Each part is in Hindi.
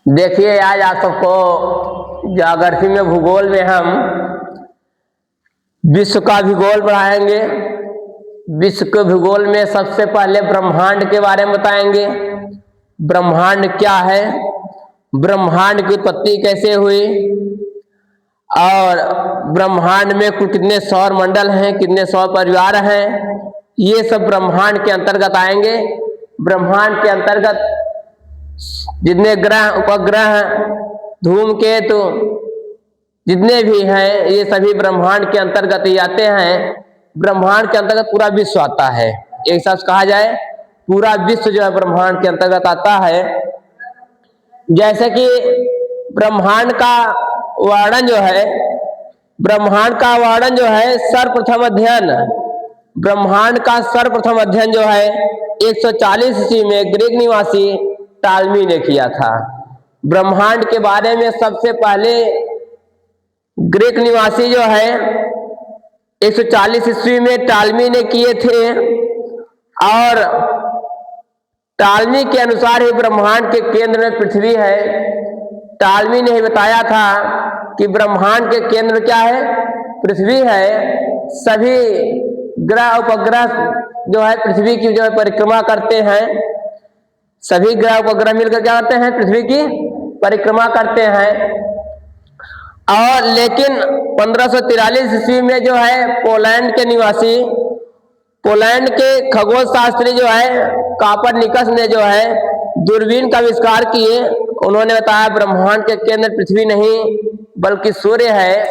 देखिए आज आप सबको ज्योग्राफी में भूगोल में हम विश्व का भूगोल पढ़ाएंगे। विश्व के भूगोल में सबसे पहले ब्रह्मांड के बारे में बताएंगे। ब्रह्मांड क्या है, ब्रह्मांड की उत्पत्ति कैसे हुई और ब्रह्मांड में कुल कितने सौर मंडल हैं, कितने सौर परिवार हैं, ये सब ब्रह्मांड के अंतर्गत आएंगे। ब्रह्मांड के अंतर्गत जितने ग्रह, उपग्रह, धूमकेतु जितने भी हैं ये सभी ब्रह्मांड के अंतर्गत ही आते हैं। ब्रह्मांड के अंतर्गत पूरा विश्व आता है। एक साथ कहा जाए पूरा विश्व जो है ब्रह्मांड के अंतर्गत आता है। जैसे कि ब्रह्मांड का वर्णन जो है, ब्रह्मांड का वर्णन जो है सर्वप्रथम अध्ययन, ब्रह्मांड का सर्वप्रथम अध्ययन जो है 140 ईस्वी में ग्रीक निवासी टालमी ने किया था। ब्रह्मांड के बारे में सबसे पहले ग्रीक निवासी जो है 140 ईस्वी में टालमी ने किए थे और टालमी के अनुसार ही ब्रह्मांड के केंद्र में पृथ्वी है। टालमी ने ही बताया था कि ब्रह्मांड के केंद्र क्या है, पृथ्वी है। सभी ग्रह उपग्रह जो है पृथ्वी की जो है परिक्रमा करते हैं। सभी ग्रह उपग्रह मिलकर क्या करते हैं, पृथ्वी की परिक्रमा करते हैं। और लेकिन 1543 ईस्वी में जो है पोलैंड के निवासी, पोलैंड के खगोल शास्त्री जो है कापरनिकस ने जो है दूरबीन का आविष्कार किए। उन्होंने बताया ब्रह्मांड के केंद्र पृथ्वी नहीं बल्कि सूर्य है।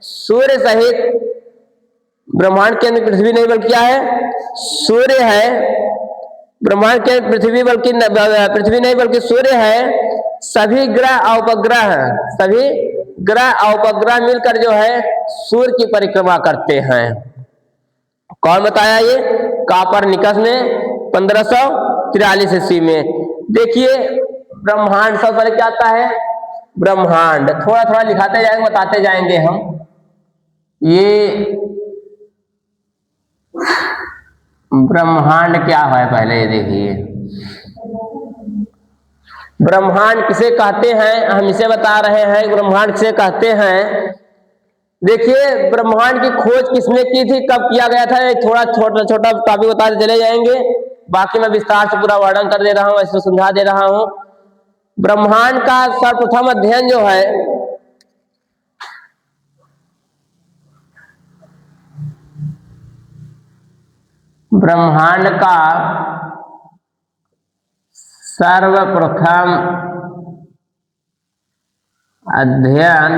सूर्य सहित ब्रह्मांड के केंद्र पृथ्वी नहीं बल्कि क्या है, सूर्य है। ब्रह्मांड के पृथ्वी बल्कि पृथ्वी नहीं बल्कि सूर्य है। सभी ग्रह और उपग्रह, सभी ग्रह और उपग्रह मिलकर जो है सूर्य की परिक्रमा करते हैं। कौन बताया ये, कापरनिकस ने 1543 ईस्वी में। देखिए ब्रह्मांड सब पहले क्या आता है, ब्रह्मांड थोड़ा थोड़ा लिखाते जाएंगे, बताते जाएंगे हम। ये ब्रह्मांड क्या है पहले ये देखिए। ब्रह्मांड किसे कहते हैं, हम इसे बता रहे हैं ब्रह्मांड किसे कहते हैं। देखिए ब्रह्मांड की खोज किसने की थी, कब किया गया था, एक थोड़ा छोटा छोटा टॉपिक बताते चले जाएंगे। बाकी मैं विस्तार से पूरा वर्णन कर दे रहा हूं, ऐसे समझा दे रहा हूं। ब्रह्मांड का सर्वप्रथम अध्ययन जो है ब्रह्मांड का सर्वप्रथम अध्ययन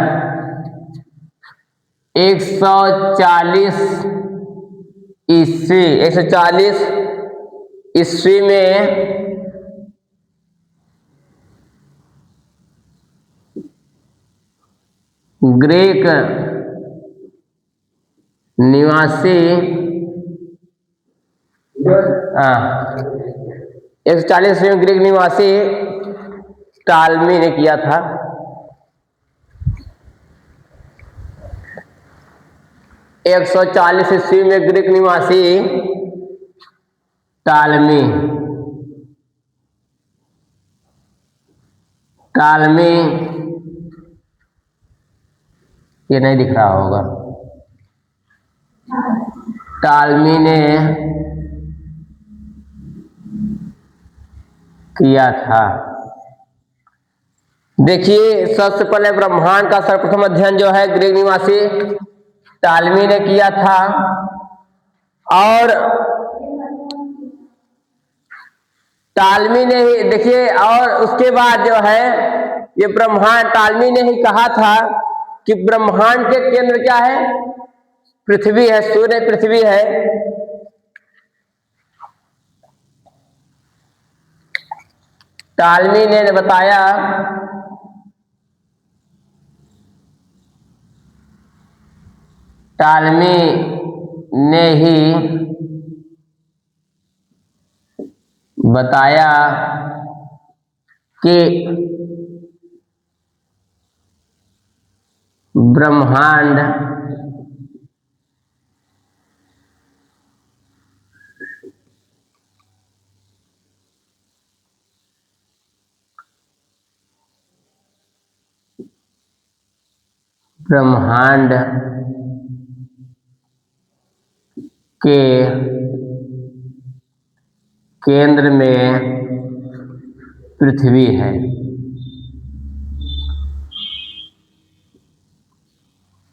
140 ईस्वी में ग्रीक निवासी 140 में ग्रीक निवासी टालमी ने किया था। 140 ईस्वी में ग्रीक निवासी टालमी ये नहीं दिख रहा होगा, टालमी ने किया था। देखिए सबसे पहले ब्रह्मांड का सर्वप्रथम अध्ययन जो है ग्रीक निवासी टालमी ने किया था। और टालमी ने ही देखिए, और उसके बाद जो है ये ब्रह्मांड टालमी ने ही कहा था कि ब्रह्मांड के केंद्र क्या है, पृथ्वी है, सूर्य पृथ्वी है। टालमी ने बताया टालमी ने ही बताया कि ब्रह्मांड ब्रह्मांड के केंद्र में पृथ्वी है।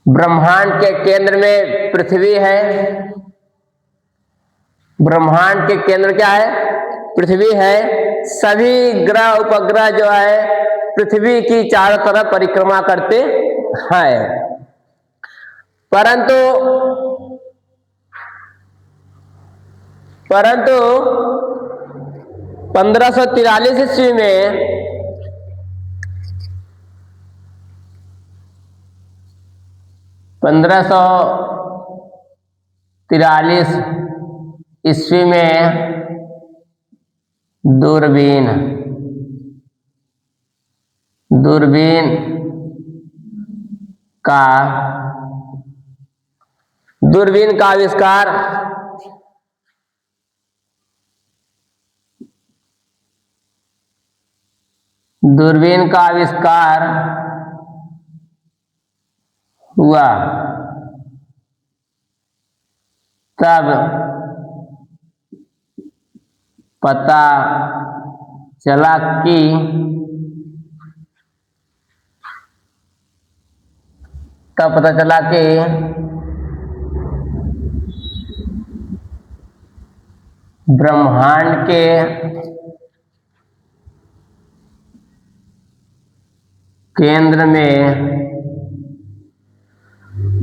ब्रह्मांड के केंद्र में पृथ्वी है। ब्रह्मांड के केंद्र क्या है? पृथ्वी है। सभी ग्रह उपग्रह जो है पृथ्वी की चारों तरफ परिक्रमा करते हैं। परंतु 1543 ईस्वी में दूरबीन का आविष्कार हुआ। तब पता चला कि ब्रह्मांड के केंद्र में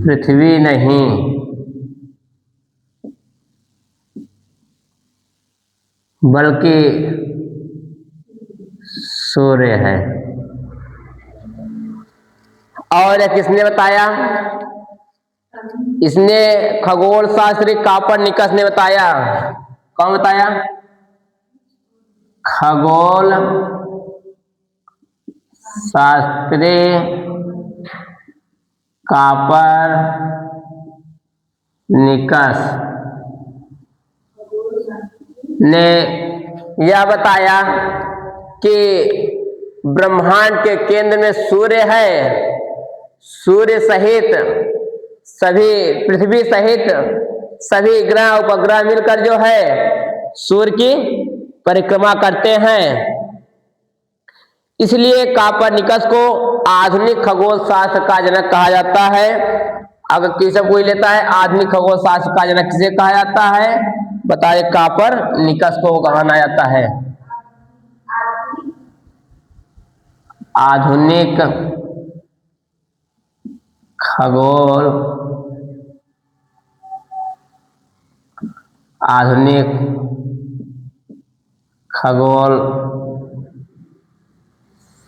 पृथ्वी नहीं बल्कि सूर्य है। और यह किसने बताया? इसने खगोल शास्त्री कापरनिकस ने बताया। कौन बताया? खगोल शास्त्री कापरनिकस ने यह बताया कि ब्रह्मांड के केंद्र में सूर्य है। सूर्य सहित सभी, पृथ्वी सहित सभी ग्रह उपग्रह मिलकर जो है सूर्य की परिक्रमा करते हैं। इसलिए कापरनिकस को आधुनिक खगोल शास्त्र का जनक कहा जाता है। अगर किसी कोई लेता है आधुनिक खगोल शास्त्र का जनक किसे कहा जाता है? बताइए। कापरनिकस को कहा जाता है। आधुनिक खगोल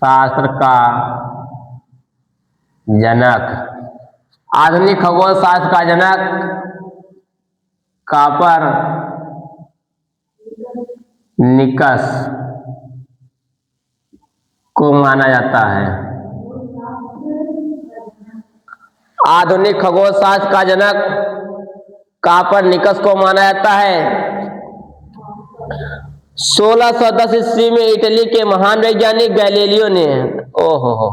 शास्त्र का जनक, आधुनिक खगोल शास्त्र का जनक कापरनिकस को माना जाता है। आधुनिक खगोल शास्त्र का जनक कापरनिकस को माना जाता है। 1610 ईस्वी में इटली के महान वैज्ञानिक गैलीलियो ने, ओहो हो,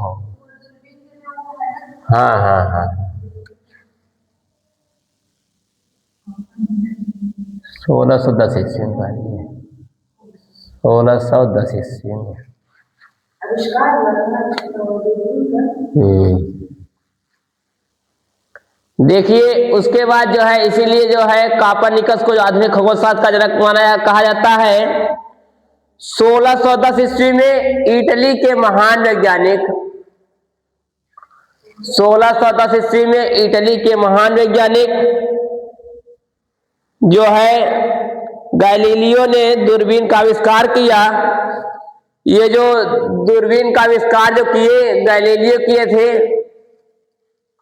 हाँ 1610 ईस्वी में देखिए। उसके बाद जो है इसीलिए जो है कापरनिकस को आधुनिक खगोल शास्त्र का जनक कहा जाता है। 1610 ईस्वी में इटली के महान वैज्ञानिक 1610 ईस्वी में इटली के महान वैज्ञानिक जो है गैलीलियो ने दूरबीन का आविष्कार किया। ये जो दूरबीन का आविष्कार जो किए गैलीलियो किए थे,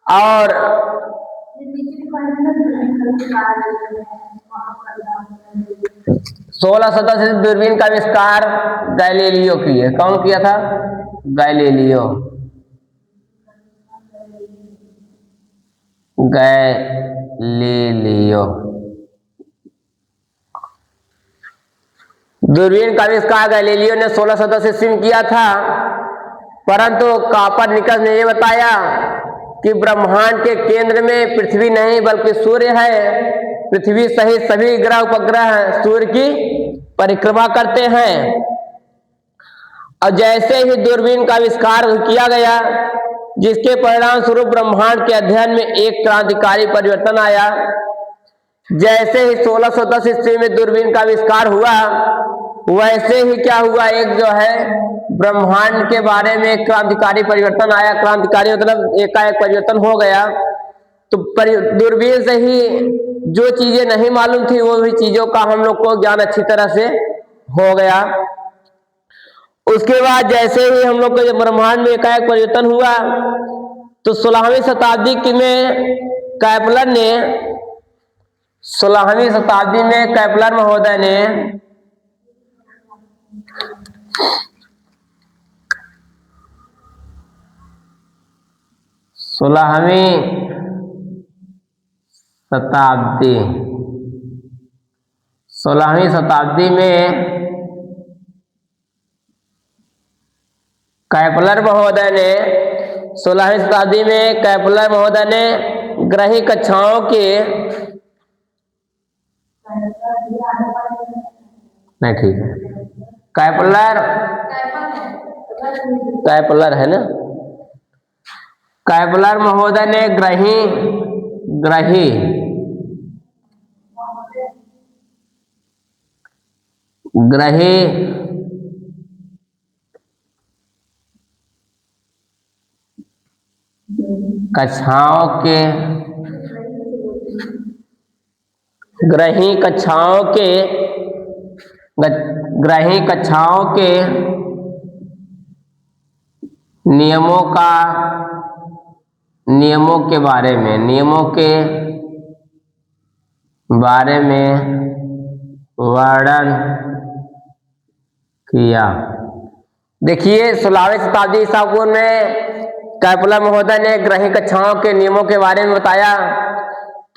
और 1610 से दूरबीन का आविष्कार गैलीलियो किए। कौन किया था? गैलीलियो। दूरबीन का आविष्कार गैलीलियो ने 1610 ईस्वी में किया था। परंतु कापरनिकस ने यह बताया कि ब्रह्मांड के केंद्र में पृथ्वी नहीं बल्कि सूर्य है। पृथ्वी सहित सभी ग्रह उपग्रह सूर्य की परिक्रमा करते हैं। और जैसे ही दूरबीन का आविष्कार किया गया, जिसके परिणाम स्वरूप ब्रह्मांड के अध्ययन में एक क्रांतिकारी परिवर्तन आया। जैसे ही 1610 ईस्वी में दूरबीन का आविष्कार हुआ, वैसे ही क्या हुआ, एक जो है ब्रह्मांड के बारे में एक क्रांतिकारी परिवर्तन आया। क्रांतिकारी मतलब एकाएक परिवर्तन हो गया। तो दूरबीन से ही जो चीजें नहीं मालूम थी, वो भी चीजों का हम लोग को ज्ञान अच्छी तरह से हो गया। उसके बाद जैसे ही हम लोग को ब्रह्मांड में एकाएक परिवर्तन हुआ, तो 16वीं शताब्दी में कैपलर ने 16वीं शताब्दी में कैपलर महोदय ने 16वीं शताब्दी में कैपलर महोदय ने 16वीं शताब्दी में कैपलर महोदय ने ग्रही कक्षाओं के नहीं, ठीक है, कैपलर है ना, कैपलर महोदय ने ग्रही कक्षाओं के नियमों के बारे में वर्णन किया। देखिए, 16वीं शताब्दी ईसा पूर्व में कैपलर महोदय ने ग्रही कक्षाओं के नियमों के बारे में बताया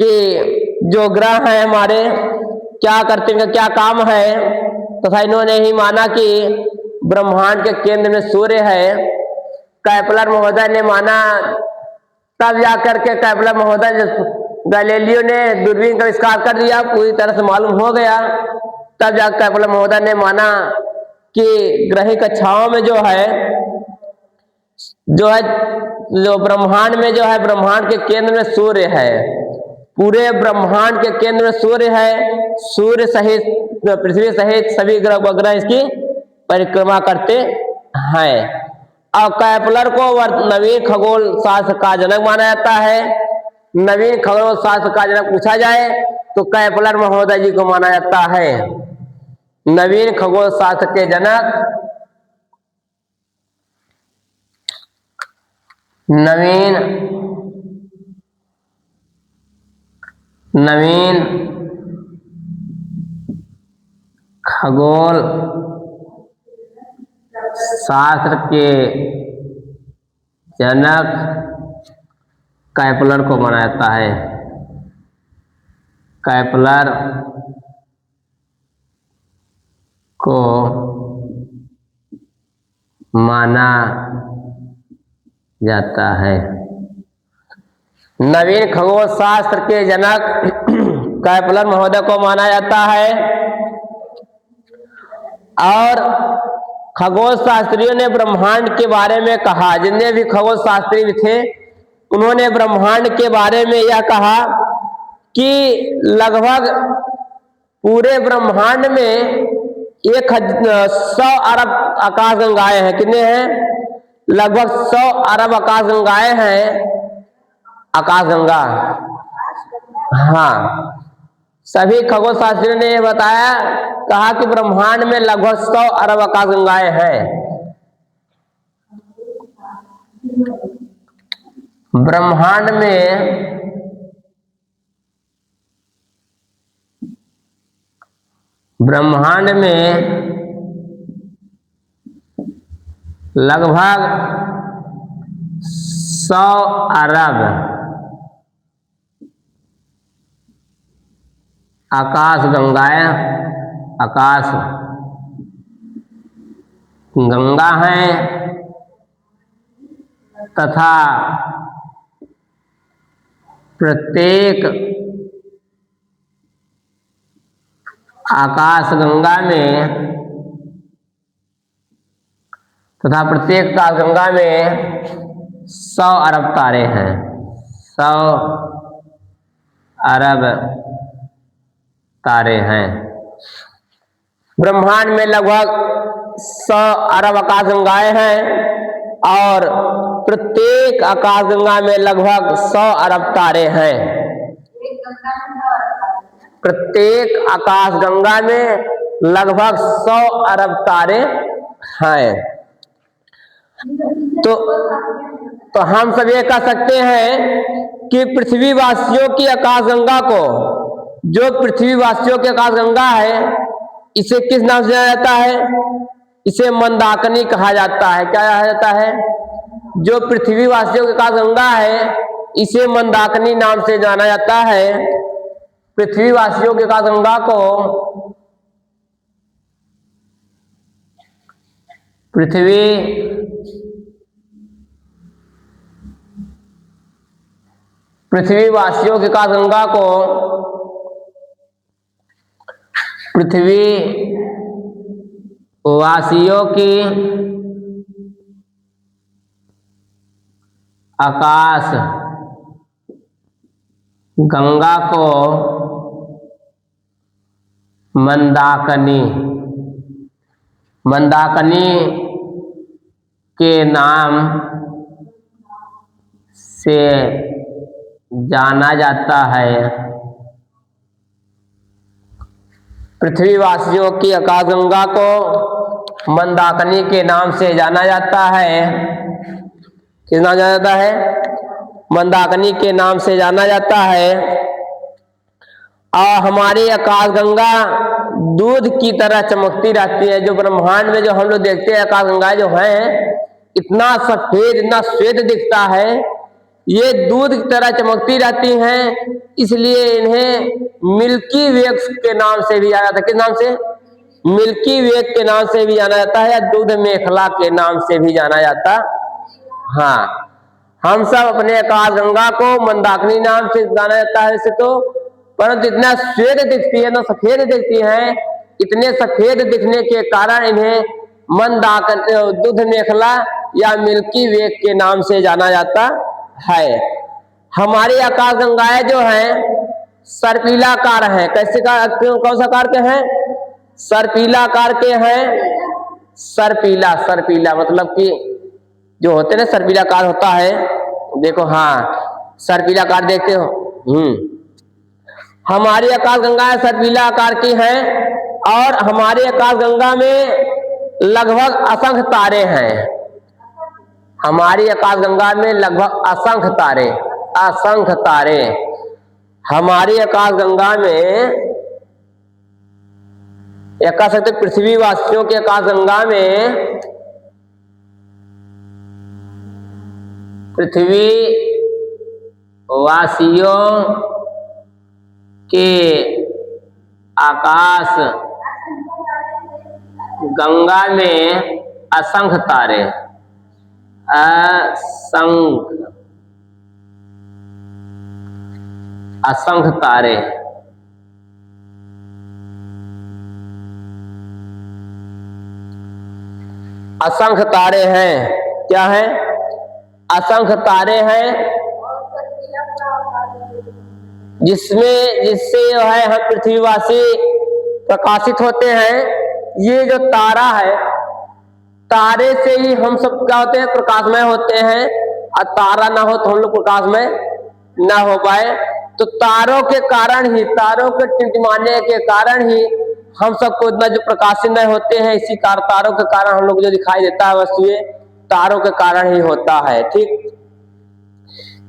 कि जो ग्रह हैं हमारे क्या करते हैं, क्या काम है। तथा इन्होंने ही माना कि ब्रह्मांड के केंद्र में सूर्य है। कैपलर महोदय ने माना, तब जाकर के कैपलर महोदय, गैलीलियो ने दूरबीन का आविष्कार कर दिया, पूरी तरह से मालूम हो गया। तब जाकर कैपलर महोदय ने माना कि ग्रही कक्षाओं में जो ब्रह्मांड में ब्रह्मांड के केंद्र में सूर्य है। पूरे ब्रह्मांड के केंद्र में सूर्य है। सूर्य सहित पृथ्वी सहित सभी ग्रह उपग्रह इसकी परिक्रमा करते हैं। और कैपलर को नवीन खगोल शास्त्र का जनक माना जाता है। नवीन खगोल शास्त्र का जनक पूछा जाए तो कैपलर महोदय जी को माना जाता है नवीन खगोल शास्त्र के जनक। नवीन खगोल शास्त्र के जनक कैपलर को माना जाता है। कैपलर को माना जाता है नवीन खगोल शास्त्र के जनक कैपलर महोदय को माना जाता है। और खगोल शास्त्रियों ने ब्रह्मांड के बारे में कहा, जितने भी खगोल शास्त्री थे उन्होंने ब्रह्मांड के बारे में यह कहा कि लगभग पूरे ब्रह्मांड में 100 अरब आकाशगंगाएं हैं। कितने हैं? लगभग 100 अरब आकाशगंगाएं हैं। आकाशगंगा, हाँ, सभी खगोल शास्त्रियों ने यह बताया, कहा कि ब्रह्मांड में लगभग 100 अरब आकाशगंगाएं हैं। ब्रह्मांड में लगभग 100 अरब आकाश गंगा हैं तथा प्रत्येक आकाशगंगा में तथा प्रत्येक आकाशगंगा में 100 अरब तारे हैं। 100 अरब तारे हैं। ब्रह्मांड में लगभग 100 अरब आकाशगंगाएं हैं और प्रत्येक आकाशगंगा में लगभग 100 अरब तारे हैं। प्रत्येक आकाशगंगा में लगभग 100 अरब तारे हैं। तो हम सब ये कह सकते हैं कि पृथ्वीवासियों की आकाशगंगा को, जो पृथ्वीवासियों की आकाशगंगा है, इसे किस नाम से जाना जाता है? इसे मंदाकिनी कहा जाता है। क्या कहा जाता है? जो पृथ्वीवासियों की आकाशगंगा है, इसे मंदाकिनी नाम से जाना जाता है। पृथ्वीवासियों की आकाशगंगा को पृथ्वीवासियों की आकाशगंगा को पृथ्वीवासियों की आकाश गंगा को मंदाकिनी के नाम से जाना जाता है। पृथ्वीवासियों की आकाशगंगा को मंदाकिनी के नाम से जाना जाता है। किस नाम जाना जाता है? मंदाकिनी के नाम से जाना जाता है। और हमारी आकाशगंगा दूध की तरह चमकती रहती है। जो ब्रह्मांड में जो हम लोग देखते हैं आकाशगंगाएं जो हैं, इतना सफेद, इतना श्वेत दिखता है, ये दूध की तरह चमकती रहती हैं। इसलिए इन्हें मिल्की वेक्स के नाम से भी जाना जाता है। किस नाम से? मिल्की वे के नाम से भी जाना जाता है या दूध मेखला के नाम से भी जाना जाता। हाँ, हम सब अपने आकाशगंगा को मंदाकिनी नाम से जाना जाता है इसे तो, परंतु इतना श्वेत दिखती है, ना सफेद दिखती है, इतने सफेद दिखने के कारण इन्हें दूध मेखला या मिल्की वे के नाम से जाना जाता है। हमारी आकाशगंगाएं जो हैं सर्पिलाकार हैं। कैसे कौन सा आकार के हैं? सर्पिला आकार के हैं। सर्पिला मतलब कि जो होते ना सर्पिलाकार होता है, देखो, हाँ, सर्पिलाकार देखते हो। हमारी आकाशगंगाएं सर्पिला आकार की हैं और हमारी आकाशगंगा में लगभग असंख्य तारे हैं। हमारी आकाशगंगा में लगभग असंख्य तारे हमारी आकाशगंगा में, या कह सकते पृथ्वीवासियों के आकाशगंगा में पृथ्वीवासियों के आकाश गंगा में असंख्य तारे असंख्य तारे हैं। क्या है? असंख्य तारे हैं, जिससे जो है हम पृथ्वीवासी प्रकाशित होते हैं। ये जो तारा है, तारे से ही हम सब क्या होते हैं? प्रकाशमय होते हैं। और तारा ना हो तो हम लोग प्रकाशमय ना हो पाए। तो तारों के कारण ही, तारों के टिमटिमाने के कारण ही हम सबको इतना जो प्रकाशमय होते हैं। इसी तारों के कारण हम लोग जो दिखाई देता है वस्तुएं, तारों के कारण ही होता है। ठीक,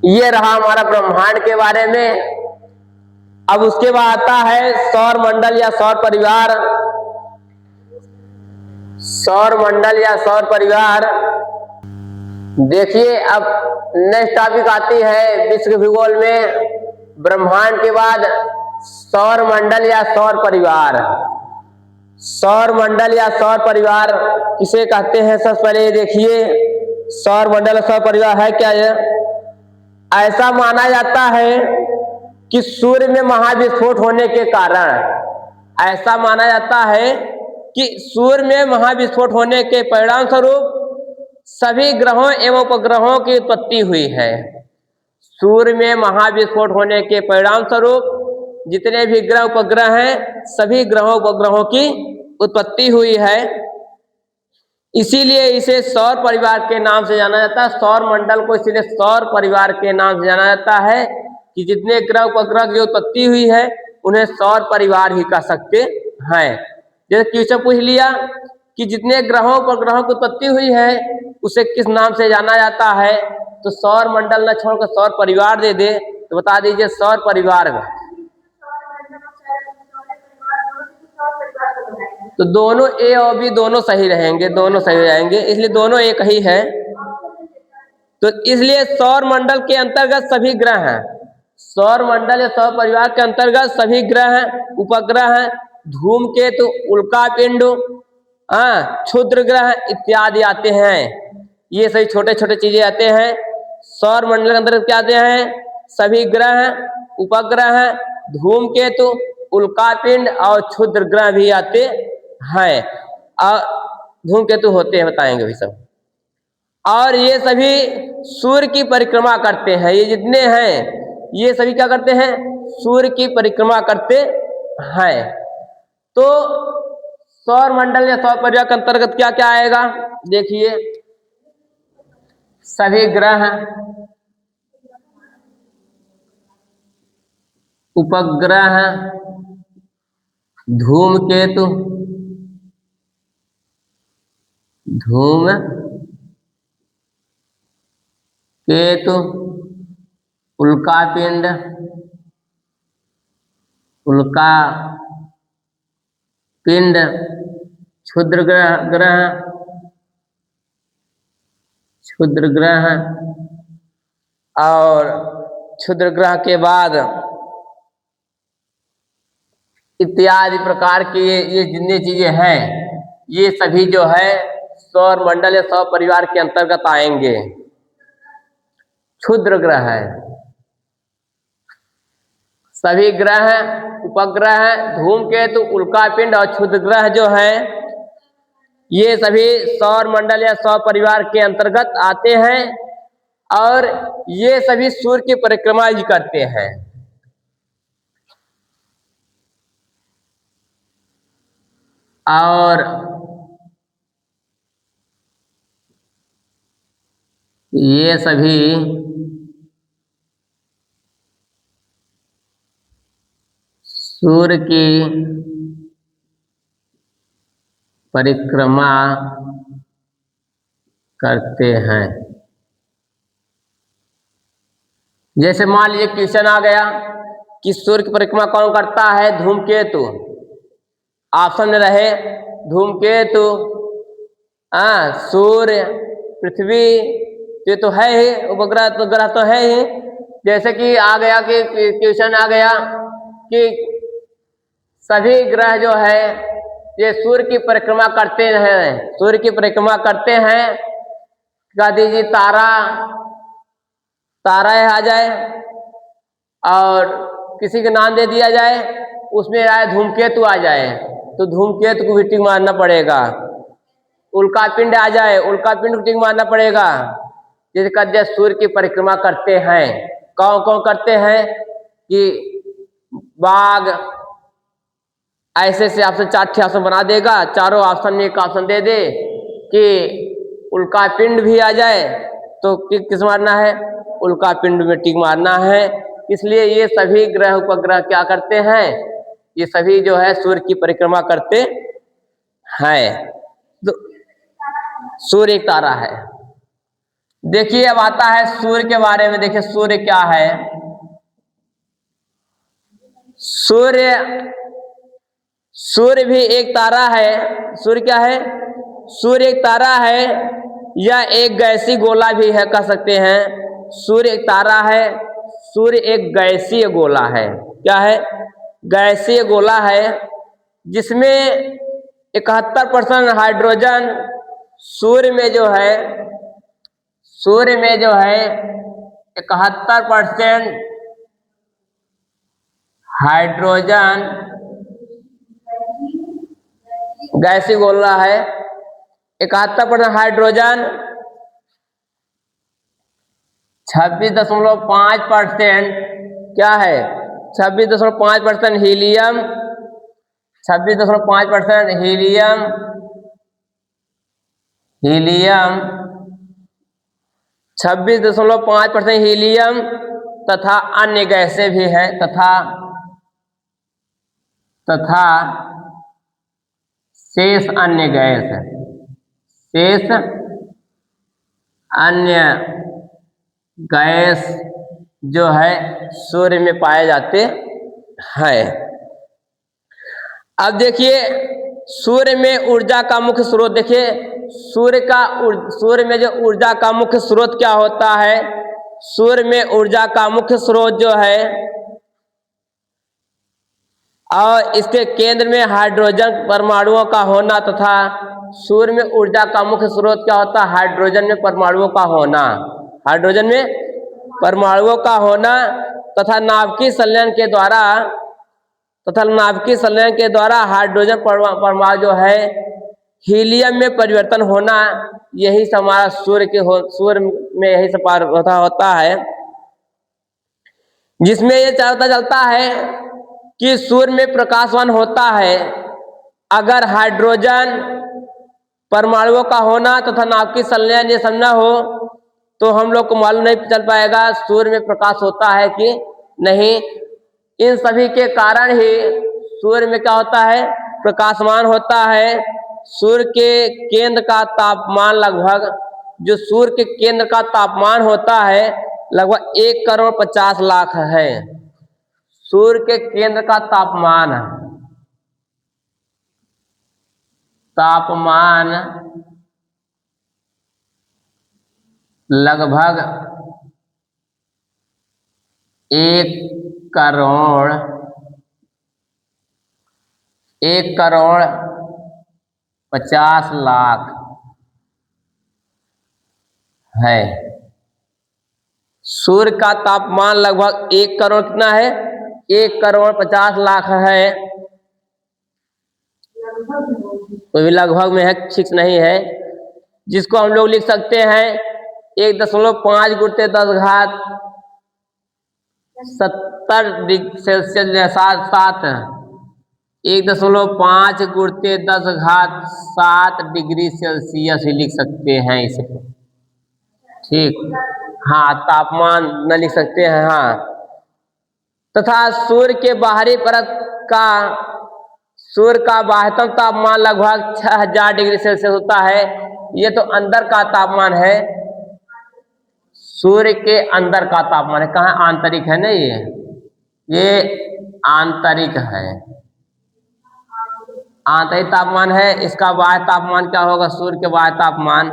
ये रहा हमारा ब्रह्मांड के बारे में। अब उसके बाद आता है सौर मंडल या सौर परिवार। सौर मंडल या सौर परिवार, देखिए अब नेक्स्ट टॉपिक आती है विश्व भूगोल में ब्रह्मांड के बाद सौर मंडल या सौर परिवार। सौर मंडल या सौर परिवार किसे कहते हैं? सबसे पहले देखिए सौर मंडल सौर परिवार है क्या? है ऐसा माना जाता है कि सूर्य में महाविस्फोट होने के कारण, ऐसा माना जाता है कि सूर्य में महाविस्फोट होने के परिणाम स्वरूप सभी ग्रहों एवं उपग्रहों की उत्पत्ति हुई है। सूर्य में महाविस्फोट होने के परिणाम स्वरूप जितने भी ग्रह उपग्रह हैं, सभी ग्रहों उपग्रहों की उत्पत्ति हुई है। इसीलिए इसे सौर परिवार के नाम से जाना जाता है। सौर मंडल को इसीलिए सौर परिवार के नाम से जाना जाता है कि जितने ग्रह उपग्रह की उत्पत्ति हुई है उन्हें सौर परिवार ही कह सकते हैं। जैसे क्वेश्चन पूछ लिया कि जितने ग्रहों उपग्रहों की उत्पत्ति हुई है उसे किस नाम से जाना जाता है, तो सौर मंडल न छोड़कर सौर परिवार दे दे तो बता दीजिए सौर परिवार में। तो दोनों ए और बी दोनों सही रहेंगे, दोनों सही हो जाएंगे, इसलिए दोनों एक ही है। तो इसलिए सौर मंडल के अंतर्गत सभी ग्रह हैं, सौर मंडल या सौर परिवार के अंतर्गत सभी ग्रह हैं, उपग्रह हैं, धूमकेतु, उल्कापिंड, क्षुद्र ग्रह इत्यादि आते हैं। ये सभी छोटे छोटे चीजें आते हैं। सौर मंडल के अंतर्गत क्या आते हैं? सभी ग्रह, उपग्रह, धूमकेतु, उल्कापिंड और क्षुद्र ग्रह भी आते हैं। और धूमकेतु होते हैं, बताएंगे भी सब। और ये सभी सूर्य की परिक्रमा करते हैं। ये जितने हैं ये सभी क्या करते हैं? सूर्य की परिक्रमा करते हैं। तो सौर मंडल या सौर परिवार के अंतर्गत क्या क्या आएगा? देखिए, सभी ग्रह, उपग्रह, धूमकेतु, केतु, उल्कापिंड, क्षुद्र ग्रह और क्षुद्र ग्रह के बाद इत्यादि प्रकार की ये जितनी चीजें हैं ये सभी जो है सौर मंडल या सौर परिवार के अंतर्गत आएंगे। क्षुद्र ग्रह है, सभी ग्रह, उपग्रह, धूमकेतु, उल्कापिंड और क्षुद्र ग्रह जो है ये सभी सौर मंडल या सौर परिवार के अंतर्गत आते हैं और ये सभी सूर्य की परिक्रमा ही करते हैं। और ये सभी सूर्य की परिक्रमा करते हैं। जैसे मान लीजिए क्वेश्चन आ गया कि सूर्य की परिक्रमा कौन करता है? धूमकेतु। ऑप्शन में रहे धूमकेतु, सूर्य, पृथ्वी, ये तो है ही, उपग्रह तो ग्रह तो है ही। जैसे कि आ गया कि क्वेश्चन आ गया कि सभी ग्रह जो है ये सूर्य की परिक्रमा करते हैं, सूर्य की परिक्रमा करते हैं। कह दीजिए तारा आ जाए और किसी का नाम दे दिया जाए, उसमें आए धूमकेतु आ जाए तो धूमकेतु को भी टिक मारना पड़ेगा। उल्कापिंड आ जाए, उल्कापिंड को टिक मारना पड़ेगा। जैसे कहते सूर्य की परिक्रमा करते हैं, कौन कौन करते हैं कि बाघ, ऐसे से आपसे 4 ऑप्शन बना देगा, चारों ऑप्शन में एक ऑप्शन दे दे कि उल्कापिंड भी आ जाए तो टिक किस मारना है? उल्कापिंड में टिक मारना है। इसलिए ये सभी ग्रह उपग्रह क्या करते हैं? ये सभी जो है सूर्य की परिक्रमा करते हैं। तो सूर्य एक तारा है। देखिए अब आता है सूर्य के बारे में। देखिए सूर्य क्या है? सूर्य भी एक तारा है। सूर्य क्या है? सूर्य एक तारा है या एक गैसीय गोला भी है, कह सकते हैं। सूर्य एक तारा है, सूर्य एक गैसीय गोला है। क्या है? गैसीय गोला है जिसमें 71% हाइड्रोजन, सूर्य में जो है 71% हाइड्रोजन गैसीय गोला है। 71% हाइड्रोजन, 26.5% क्या है, 26.5% हीलियम, 26.5% हीलियम, हीलियम 26.5% हीलियम तथा अन्य गैसें भी हैं, तथा शेष अन्य गैस, शेष अन्य गैस जो है सूर्य में पाए जाते हैं। अब देखिए सूर्य में ऊर्जा का मुख्य स्रोत, देखिए सूर्य में जो ऊर्जा का मुख्य स्रोत क्या होता है, सूर्य में ऊर्जा का मुख्य स्रोत जो है और इसके केंद्र में हाइड्रोजन परमाणुओं का होना तथा सूर्य में ऊर्जा का मुख्य स्रोत क्या होता है, हाइड्रोजन में परमाणुओं का होना, हाइड्रोजन में परमाणुओं का होना तथा नाभिकीय संलयन के द्वारा हाइड्रोजन परमाणु जो है हीलियम में परिवर्तन होना, यही हमारा सूर्य में यही सब होता है, जिसमें ये पता चलता है कि सूर्य में प्रकाशवान होता है अगर हाइड्रोजन परमाणुओं का होना तथा नाभिकीय संलयन ये सब न हो तो हम लोग को मालूम नहीं चल पाएगा सूर्य में प्रकाश होता है कि नहीं। इन सभी के कारण ही सूर्य में क्या होता है, प्रकाशमान होता है। सूर्य के केंद्र का तापमान लगभग, जो सूर्य के केंद्र का तापमान होता है लगभग 1,50,00,000 है। सूर्य के केंद्र का तापमान लगभग 1,50,00,000 है। सूर्य का तापमान लगभग 1 करोड़ कितना है, 1,50,00,000 है। तो भी लगभग में है, फिक्स नहीं है, जिसको हम लोग लिख सकते हैं 1.5 × 10⁻70 डिग्री सेल्सियस 1.5 × 10⁻7 डिग्री सेल्सियस ही लिख सकते हैं इसे, ठीक। हाँ तापमान न लिख सकते हैं, हाँ। तथा सूर्य के बाहरी परत का बाह्यतम तापमान लगभग 6000 डिग्री सेल्सियस होता है। ये तो अंदर का तापमान है, सूर्य के अंदर का तापमान है। कहाँ, आंतरिक है ना, ये आंतरिक है, आंतरिक तापमान है। इसका बाह्य तापमान क्या होगा, सूर्य के बाह्य तापमान,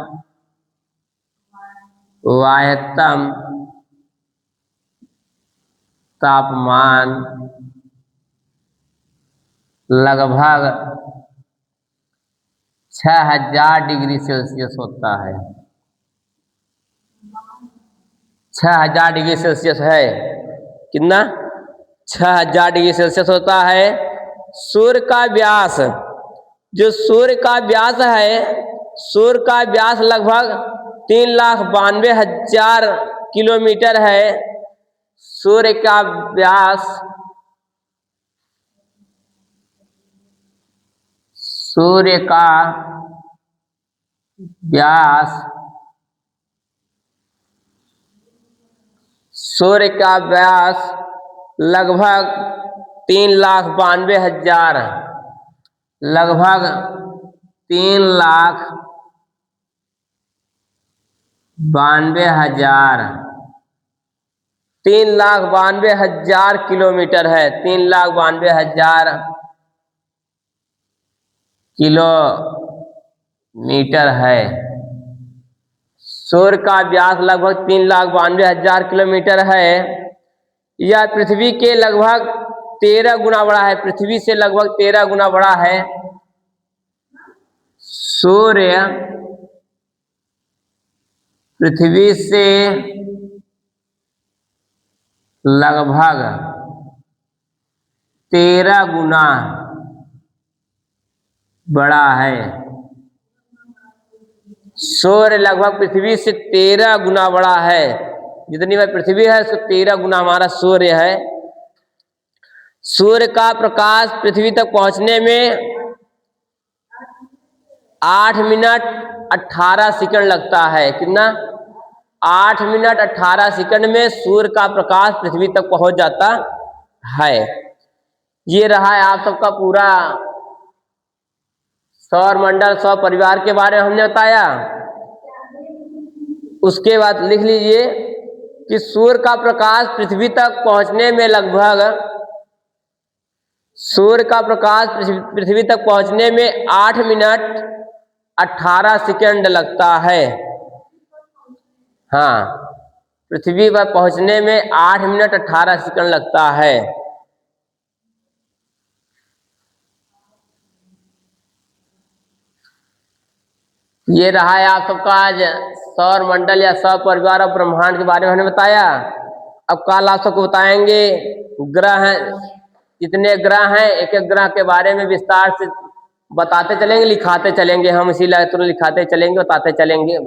बाह्यतम तापमान लगभग 6000 डिग्री सेल्सियस होता है। 6000 डिग्री सेल्सियस है, कितना, 6000 डिग्री सेल्सियस होता है। सूर्य का व्यास, जो सूर्य का व्यास है, सूर्य का व्यास लगभग 3,92,000 किलोमीटर है। सूर्य का व्यास, सूर्य का व्यास, सूर्य का व्यास लगभग 3,92,000, लगभग 3,92,000, 3,92,000 किलोमीटर है, 3,92,000 किलोमीटर है। सूर्य का व्यास लगभग 3,92,000 किलोमीटर है। यह पृथ्वी के लगभग 13 गुना बड़ा है, पृथ्वी से लगभग 13 गुना बड़ा है। सूर्य पृथ्वी से लगभग 13 गुना बड़ा है। सूर्य लगभग पृथ्वी से 13 गुना बड़ा है। जितनी वह पृथ्वी है उससे 13 गुना हमारा सूर्य है। सूर्य का प्रकाश पृथ्वी तक पहुंचने में 8 मिनट 18 सेकंड लगता है। कितना? 8 मिनट 18 सेकंड में सूर्य का प्रकाश पृथ्वी तक पहुंच जाता है। ये रहा है आप सबका पूरा सौर मंडल, सौर परिवार के बारे में हमने बताया। उसके बाद लिख लीजिए कि सूर्य का प्रकाश पृथ्वी तक पहुंचने में लगभग, सूर्य का प्रकाश पृथ्वी तक पहुंचने में 8 मिनट 18 सेकंड लगता है। हाँ, पृथ्वी पर पहुंचने में 8 मिनट 18 सेकंड लगता है। ये रहा है आप सबका आज सौर मंडल या सौर परिवार और ब्रह्मांड के बारे में हमने बताया। अब कल आप सबको बताएंगे ग्रह, कितने ग्रह हैं, एक एक ग्रह के बारे में विस्तार से बताते चलेंगे, लिखाते चलेंगे। हम इसी लिखाते चलेंगे, बताते चलेंगे।